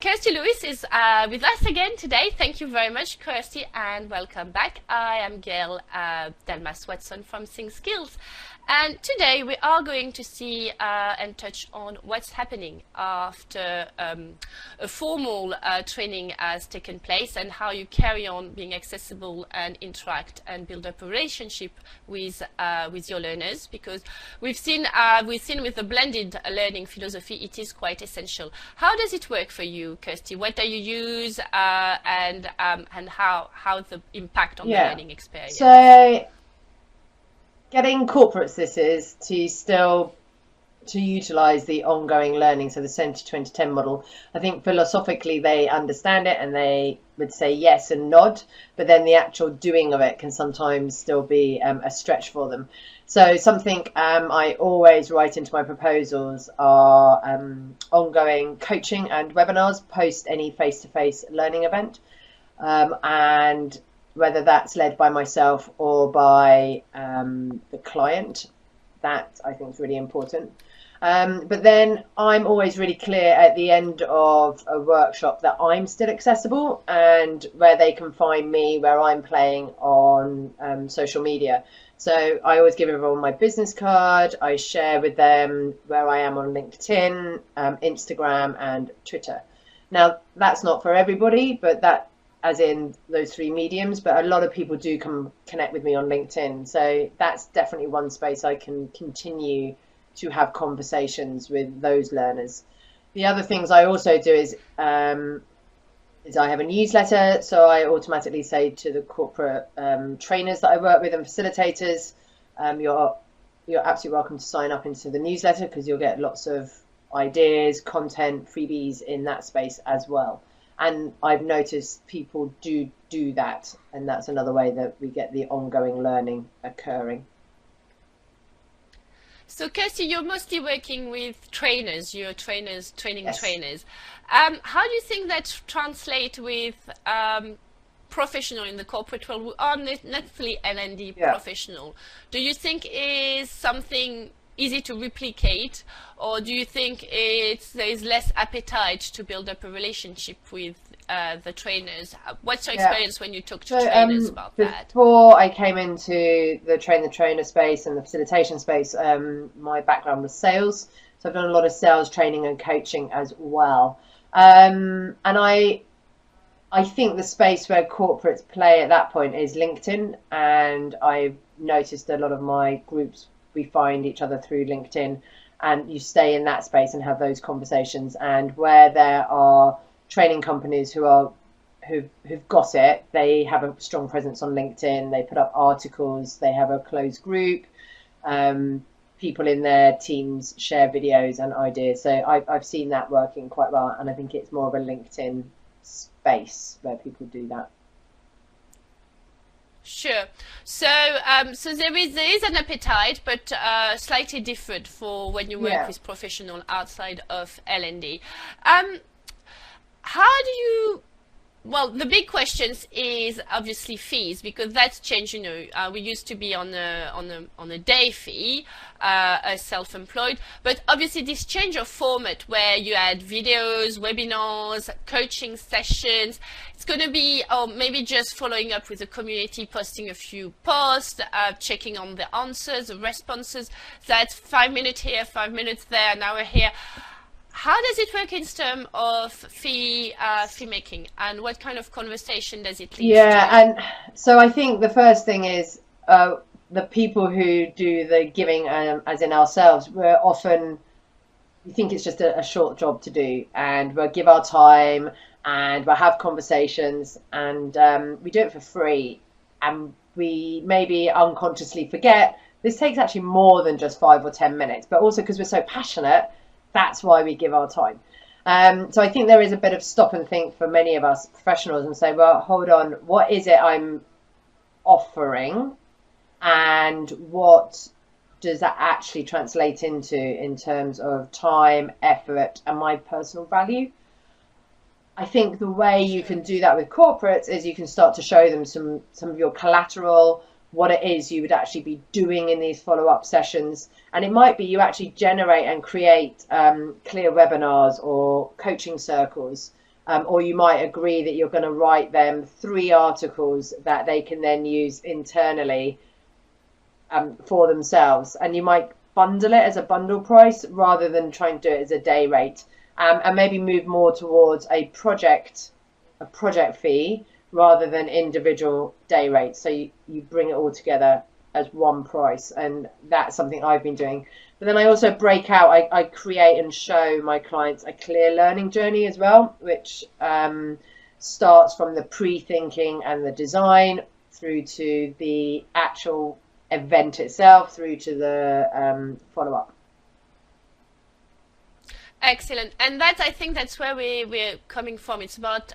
Kirsty Lewis is with us again today. Thank you very much, Kirsty, and welcome back. I am Gail Delmas-Watson from Think Skills. And today we are going to see and touch on what's happening after a formal training has taken place and how you carry on being accessible and interact and build up a relationship with your learners, because we've seen with the blended learning philosophy it is quite essential. How does it work for you, Kirsty? What do you use and how the impact on the learning experience? So getting corporates, this is to utilize the ongoing learning, so the 70-20-10 model. I think philosophically they understand it and they would say yes and nod, but then the actual doing of it can sometimes still be a stretch for them. So something I always write into my proposals are ongoing coaching and webinars post any face-to-face learning event, and whether that's led by myself or by the client, that I think is really important. But then I'm always really clear at the end of a workshop that I'm still accessible and where they can find me, where I'm playing on social media. So I always give everyone my business card. I share with them where I am on LinkedIn, Instagram and Twitter. Now, that's not for everybody, but that, as in those three mediums, but a lot of people do connect with me on LinkedIn. So that's definitely one space I can continue to have conversations with those learners. The other things I also do is I have a newsletter. So I automatically say to the corporate trainers that I work with and facilitators, you're absolutely welcome to sign up into the newsletter, because you'll get lots of ideas, content, freebies in that space as well. And I've noticed people do that, and that's another way that we get the ongoing learning occurring. So Kirsty, you're mostly working with trainers, you're training Yes. trainers. How do you think that translates with professional in the corporate world who are not necessarily L&D professional? Do you think is something easy to replicate, or do you think there is less appetite to build up a relationship with the trainers? What's your experience when you talk to trainers about that? Before I came into the trainer space and the facilitation space, my background was sales. So I've done a lot of sales training and coaching as well. And I think the space where corporates play at that point is LinkedIn. And I've noticed a lot of my groups, we find each other through LinkedIn, and you stay in that space and have those conversations. And where there are training companies who've got it, they have a strong presence on LinkedIn. They put up articles. They have a closed group. People in their teams share videos and ideas. So I've seen that working quite well, and I think it's more of a LinkedIn space where people do that. Sure. So, so there is an appetite, but slightly different for when you work with professional outside of L&D. How do you? Well, the big questions is obviously fees, because that's changed. You know, we used to be on a day fee as self-employed, but obviously this change of format where you add videos, webinars, coaching sessions, it's going to be, or maybe just following up with the community, posting a few posts, checking on the answers, the responses. That's 5 minutes here, 5 minutes there, an hour here. How does it work in terms of fee making, and what kind of conversation does it lead to? And so I think the first thing is the people who do the giving, as in ourselves, we think it's just a short job to do, and we'll give our time and we'll have conversations, and we do it for free, and we maybe unconsciously forget this takes actually more than just 5 or 10 minutes, but also because we're so passionate, that's why we give our time. So I think there is a bit of stop and think for many of us professionals and say, well, hold on, what is it I'm offering, and what does that actually translate into in terms of time, effort, and my personal value? I think the way you can do that with corporates is you can start to show them some of your collateral, what it is you would actually be doing in these follow-up sessions. And it might be you actually generate and create clear webinars or coaching circles or you might agree that you're going to write them 3 articles that they can then use internally for themselves, and you might bundle it as a bundle price rather than trying to do it as a day rate, and maybe move more towards a project fee rather than individual day rates. So you bring it all together as one price, and that's something I've been doing. But then I also break out, I create and show my clients a clear learning journey as well, which starts from the pre-thinking and the design through to the actual event itself, through to the follow-up. Excellent. And I think that's where we're coming from. It's about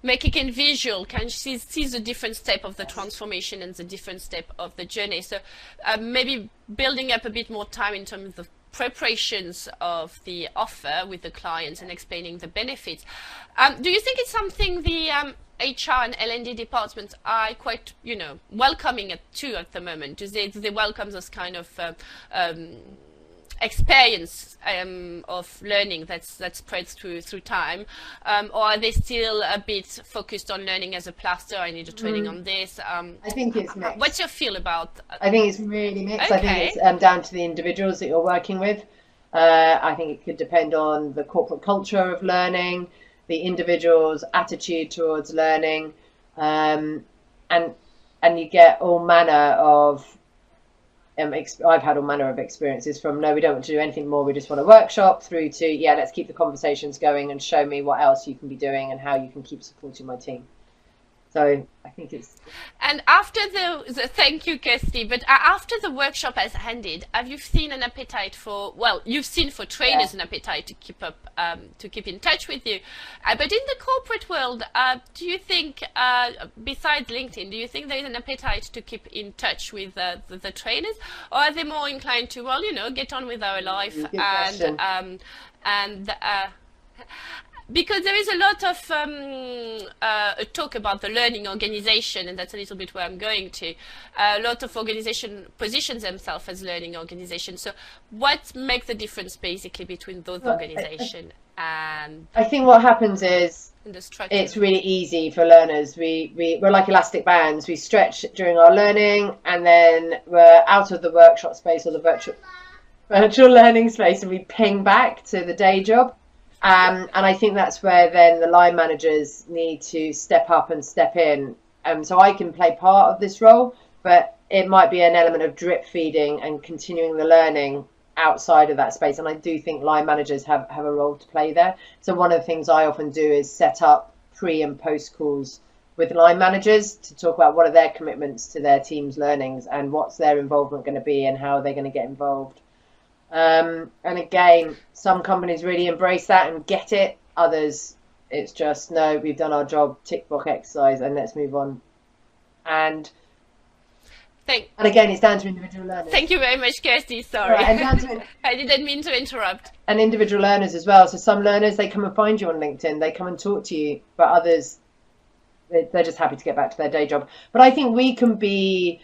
making it visual, can see the different step of the transformation and the different step of the journey. So maybe building up a bit more time in terms of preparations of the offer with the clients and explaining the benefits. Do you think it's something the HR and L&D departments are quite, welcoming to at the moment? Do they welcome this kind of experience of learning that spreads through time, or are they still a bit focused on learning as a plaster? I need a training on this. I think it's mixed. What's your feel about? I think it's really mixed. Okay. I think it's down to the individuals that you're working with. I think it could depend on the corporate culture of learning, the individual's attitude towards learning, and you get all manner of I've had all manner of experiences, from no, we don't want to do anything more, we just want a workshop, through to yeah, let's keep the conversations going and show me what else you can be doing and how you can keep supporting my team. So I think it's. And after the thank you, Kirsty, but after the workshop has ended, have you seen an appetite for, well, you've seen for trainers an appetite to keep up, to keep in touch with you. But in the corporate world, do you think, besides LinkedIn, do you think there is an appetite to keep in touch with the trainers, or are they more inclined to, well, get on with our life because there is a lot of talk about the learning organization, and that's a little bit where I'm going to. A lot of organization positions themselves as learning organizations. So what makes the difference basically between those organizations and... I think what happens is it's really easy for learners. We're like elastic bands. We stretch during our learning, and then we're out of the workshop space or the virtual learning space, and we ping back to the day job. And I think that's where then the line managers need to step up and step in. So I can play part of this role, but it might be an element of drip feeding and continuing the learning outside of that space. And I do think line managers have a role to play there. So one of the things I often do is set up pre and post calls with line managers to talk about what are their commitments to their team's learnings and what's their involvement going to be and how they're going to get involved. And again, some companies really embrace that and get it. Others, it's just, no, we've done our job, tick box exercise, and let's move on. And again, it's down to individual learners. Thank you very much, Kirsty. Sorry. Right, and down to I didn't mean to interrupt. And individual learners as well. So some learners, they come and find you on LinkedIn. They come and talk to you. But others, they're just happy to get back to their day job. But I think we can be...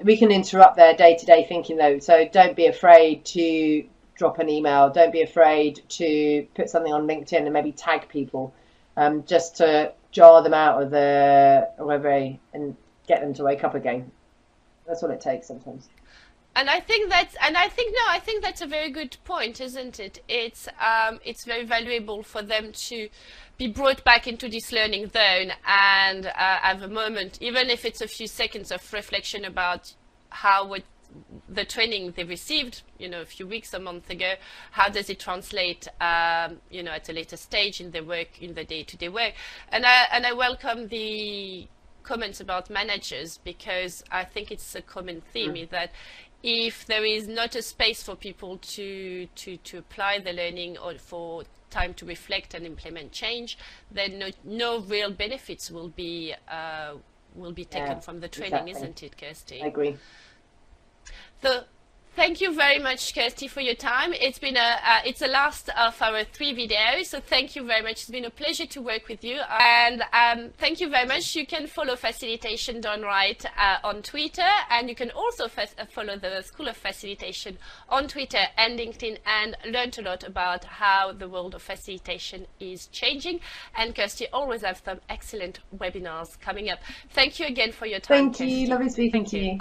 we can interrupt their day-to-day thinking though, so don't be afraid to drop an email, don't be afraid to put something on LinkedIn and maybe tag people, just to jar them out of the reverie and get them to wake up again. That's all it takes sometimes. And I think that's a very good point, isn't it? It's very valuable for them to be brought back into this learning zone and have a moment, even if it's a few seconds of reflection about the training they received, a few weeks, a month ago, how does it translate, at a later stage in their work, in the day-to-day work. And I welcome the comments about managers, because I think it's a common theme, is that if there is not a space for people to apply the learning or for time to reflect and implement change, then no real benefits will be taken from the training, isn't it, Kirsty? I agree. So Thank you very much, Kirsty, for your time. It's been it's the last of our 3 videos, so thank you very much. It's been a pleasure to work with you, and thank you very much. You can follow Facilitation Done Right on Twitter, and you can also follow the School of Facilitation on Twitter and LinkedIn, and learn a lot about how the world of facilitation is changing. And Kirsty always has some excellent webinars coming up. Thank you again for your time, Thank you. Kirsty. Lovely speaking to you.